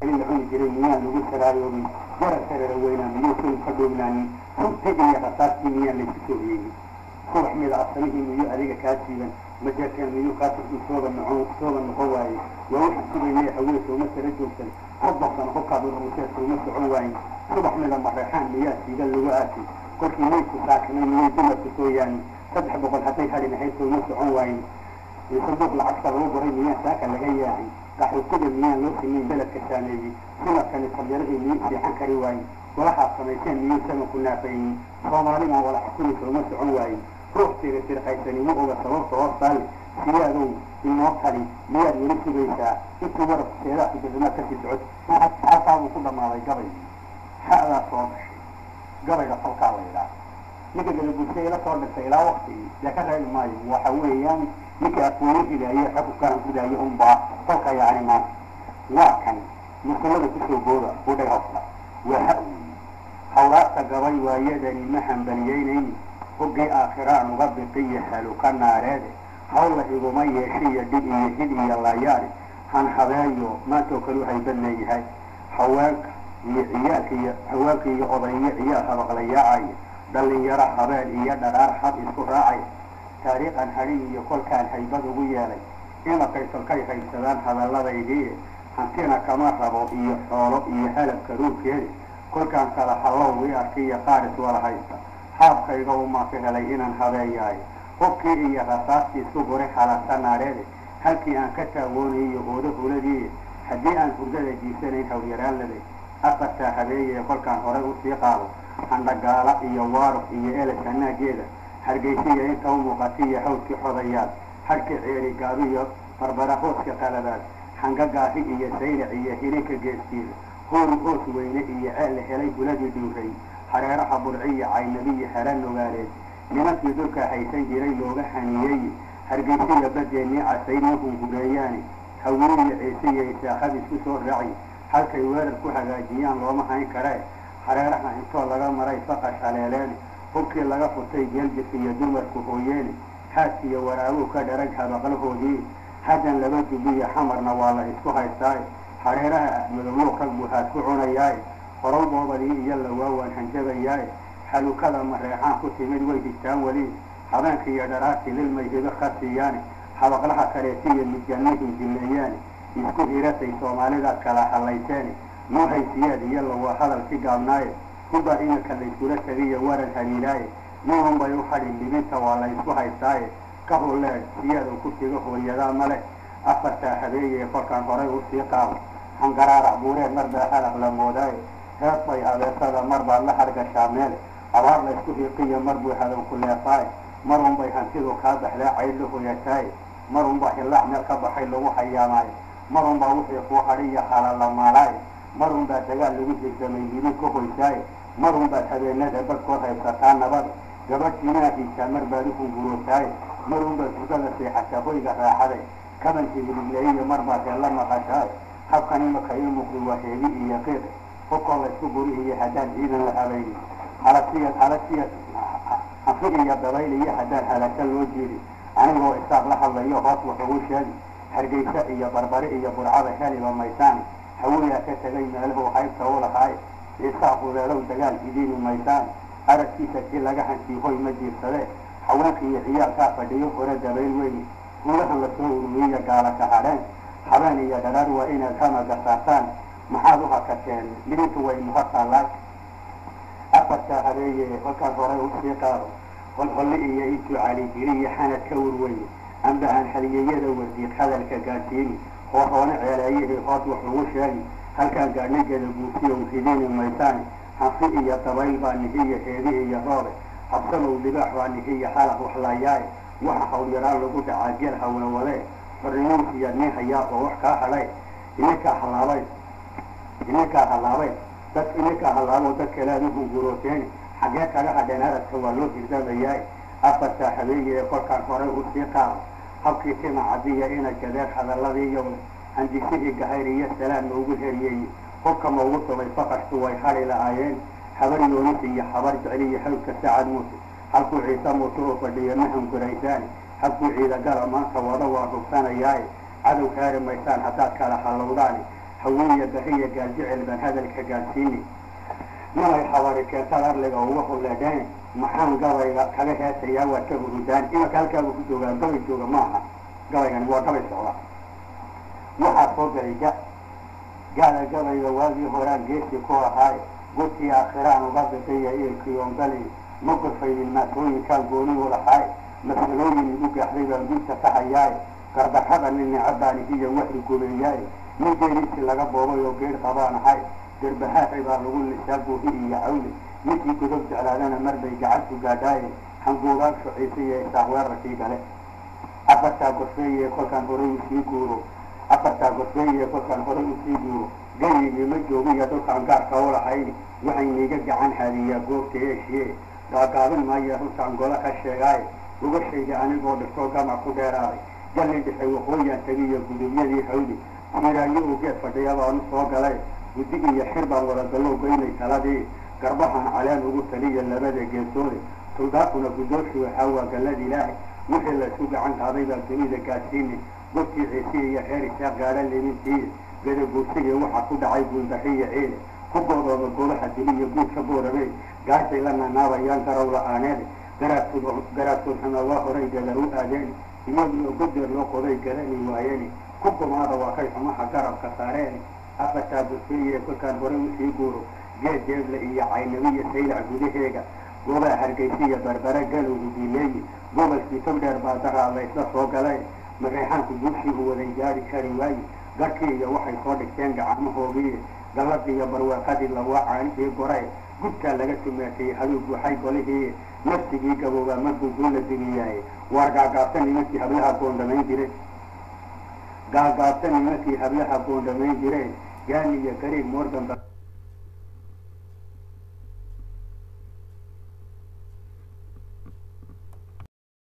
اللي عندي جريميان لو سرايوبي جرى سرر وينا ميوكل قدومناني هم تجي خطاتي ميان اللي تسويني صبح من العصريه ميو أريك كاتبا مجاك ميو كاتب صوبا نعوم صوبا نقواي ووحد سبيني حويت ومثل رجوكا ربطا نحقا بالرموسيات ومثل عواي صبح من المريحان مياسي قال لواتي قلت ميكو ساكنين ميو دمت تسوياني تضحب قل حتى هذه نحيث ومثل عواي يصدق العسكر وبري مياه ساكن لغياعي قاحوا كل مياه نوسي من بلد كشانيجي سنة كانت خبيره مياه في حنك رواي ولا حق سميتين مياه سنة كنا فيه صومالي ما ولا حكوني في ومثل عواي روح تيري قيساني مؤو بسرور توصل سيادو الموصلي مياه يرسي بيسا إنتو ورق سيادات بزمات كسي سعود حقاو كل ما لي قبل حقا صومش قبل فالقا ويلا نجد البوسيء لا صور بسيلا وقتي لكن هاي الماي وحويا نجد أكوني إذا يحبو كان كده يأمبا فالقا يعني ما لكن مصلبة تسو بودا بودا يحصل وحقوي حوراء قبل ويدني محن بنيينين وقي آخران مغبقية حلو كان نارده حول إغمية شيء دئي الله ياري هن حبايو ما توكلوا هيبني هاي حواك يقضي عيال هبق لياعي دل يرى حبال إيا درار حب اسكو راعي تاريخا حري يقول كان هيبض ويالي إما قيسل كي هيسلان هذا الله يديه هنتينا كما ربو إيا حولو إيا هلب كروك يدي كل كان صلاح الله وياركي قارس ولا هيسا حاب كيغو ما فيها لينا هباياي قبكي إيا غصاصي سوغوري حالا سناريدي هلكي أن كتاوني يهوده ولدي حدي أن فردد جيساني حويران لدي أقصى هبايا يقول كان هوريو سيقاو عند قالا إيا وارو إيا إلس أنا جيدا هرقيسية إنتو مقاتية حوتي حضيات هركي عيري قابية فربراخوتك قلبات حنقاقاهي إيا سيرع إيا هيريك جيستيل هون قوس ويني إيا أهل هلي بلدي دوغي حريرها برعية عينبي حران نغاريد لنفي ذلك حيثي جري لوغا حنيي هرقيسية بديني عسينهم هداياني حويري عيسية يتاخذ سوسور رعي halkay weerar ku hagaajiyaan looma hayn karee xareeraha intoo laga maray faqa shaleeleeni hubkii laga furtay geelgisi iyo dumarku hooyeeni xaaski iyo waraabuu ka dharag habaqlahoodii haddan laba jubiya xamarna waa la isku haystaaye xareeraha madowlow ka buuhaad ku cunayaaye horow boobadii iyo lawaawaan hanjabayaaye xalukada mareexaan ku timid way higtaan weli habeenka iyo dharaartii lilmay hido khasiyaani habaqlaha kaleeti iyo midjannihi jileeyaani isku hiratay soomaalida kala halayteen noo haysiyaad iyo lawa hadalkii gaabnaaye kuba inaka layskula tagiyo waran haliilaaye nuuhun bay u xadhin dhibinta waa la isku haystaaye ka hulleed siyaaduu ku tigo hooyadaa male afartaa habeeyee kolkaan horay u sii qaabo hangaraarac buureed marbaa halaq la moodaaye hees bay abeesada mar baad la hargashaa meele abaar la isku hiiqiyo mar buu hadan ku leefaaye marun bay hantidu kaa baxdaa caydla hoyataaye marun baa hillaac meel ka baxay lagu hayaamaaye marun baa wixii kuu hadhiya xalaalamaalaay marun baa dagaal lagu jirsamay libin ka hoysaaye marun baad habeenada badkood haysataa nabada gabadhiinaa hiishaa mar baad u hungurootaaye marun baad hurdada seexataa hoyga raaxaday kabankii miligleeyiyo mar baad heella maqashaaye habkan imaka ii muuqdi waa heegi iyo qiiqi hubkoo laysku gurihiyo haddaan ciidan la habayni halasiya hanfi iyo dabayl iyo haddaan halaka loo jiiri anigoo isaaq la hadlayo hoos wuxugu sheegi hargeysa iyo barbari iyo burcada heliba maysaan hawiyaa ka tegay meelahu haybta u lahaaye isaaq hubeelow dagaal idiini maysaan aragtiisa si laga hansiihoy ma jiirsadee haweenka iyo ciyaalkaa fadhiyo hore dabayl weyni hulahan lasoo urmiya gaala ka hadheen habeen iyo dharaar waa inaad hamaga saartaan maxaad u hakateen midintu waynu hortaallaa afartaa habeeye kolkaan horay u sii qaado holholle iyo intuu caligeliyo xanad ka warweyne amba aan haliyeyada wardiiq hadalka gaadhsiini hooroone ceeleeyihii hoos wax ugu sheegi halkaan gaadhnigeeda guursiyow hidiini maysaani hanfi iyo dabayl baa nihiyo heedi iyo roobe habsamow libaax baa nihiyo xalaq waxlaayaaye waxa hawlyaraan lagu dhacaa geel hawlawadee hornimankiiya nin hayaa oo wax kaa hadhay ininkaa hallaabo dad kalead u hungurooteeni xaggee kaga hadheen aradka waa loo hirdaamayaaye afartaa habeeye kolkaan horay u sii qaado habkii tima cadiya ina jadeer hadalladiiyo handisihii gahayr iyo salaan noogu heriyey hubka maugu tubay faqashtu way hadhi la'aayeen habar yoonis iyo habar jecliyo hawdka sacad muuse halkuu ciise muuse oo fadhiyo ma hunguraysaani halkuu ciidagala maanta wada waa rugsanayaaye cadow kaari maysaan haddaad kala hallowdaani haweeye bahiya gaaljecel baan hadalka gaadsiini malay xabari keenta arliga uga hulleedheen maxaan gabayga kaga heesayaa waa ka hurudaan imanka halkaabu ku joogaa gabay jooga maaha gabaygani waa gabay socda waxaa soo galay gaala gabayga waagii horaan geesi ku ahaay gudkii aakhiraan uga biqiya eelkiyoongali ma gurfaynin maasooyinkaan gooni u lahaay masalooyin igu gaaxday baan guudka ka hayaay gardarrada nin nicabbaanihiyo waxi gubeeyaay nin geeliisi laga boobay oo geedh qabaan ahay derbahaaqi baa lagu lisaa buuhi iyo cawli ninkii godob jeclaadana marbay gacantu gaadhaaye hanguugaan shuciisiiyo isaaq weerarkii gale afartaa gorfeeye kolkaan horay usii guuro gayigii ma joogiyo dhulkaan gaarka u lahayn waxayniiga gacan haadiyaa goobta eeshiye gaagaabin maayo runtaan golo ka sheegaaye ugashayda anigoo dhirtoo gamac ku dheeraaday jalli dhexe waqooyaan tegiyo gudubyadii hawdi miraayo uu geed fadhiya baanu soo galay guddi iyo xir baan wadagallow geynay taladii garbahan caleen ugu taliya labada geesoode suldaafuna guddooshi waxaa waa gallad ilaahay wixii laysu gacan qaaday baa dunida gaadsiini godkii ciise iyo reer isaaq gaadha lemintii gadaguursiga waxaa ku dhacay guuldarriya ceele ku go'dooda golaha diliyo guudka boorabey gaashay la nanaabayaan garow la-aaneede garaadkood xumawaa horay galar u aadeen iyaduna godeer loo qoday garani waayeeni ku gumaada waa kay xumaha garabka saareeni afartaa busfeeye kolkaan horay usii guuro geed jeedle iyo caynabiyo saylac gudaheega goobaha hargeysiya barbara galowgu diileeyi gobolkii togdheer baa daraa laysla soo galay mareexaanku guushiibu waday gaari kari waaye garhkii iyo waxay soo dhigteen gacmahoogii galladii iyo barwaaqadii lawaacaantii goray gudkaa laga tumaatayey haduug waxay golihii nafsigii gaboobaa markuu duula diriyaayey waar gaagaabta nimankii hablaha goondhamayn jireen gaani iyo gariig moorgan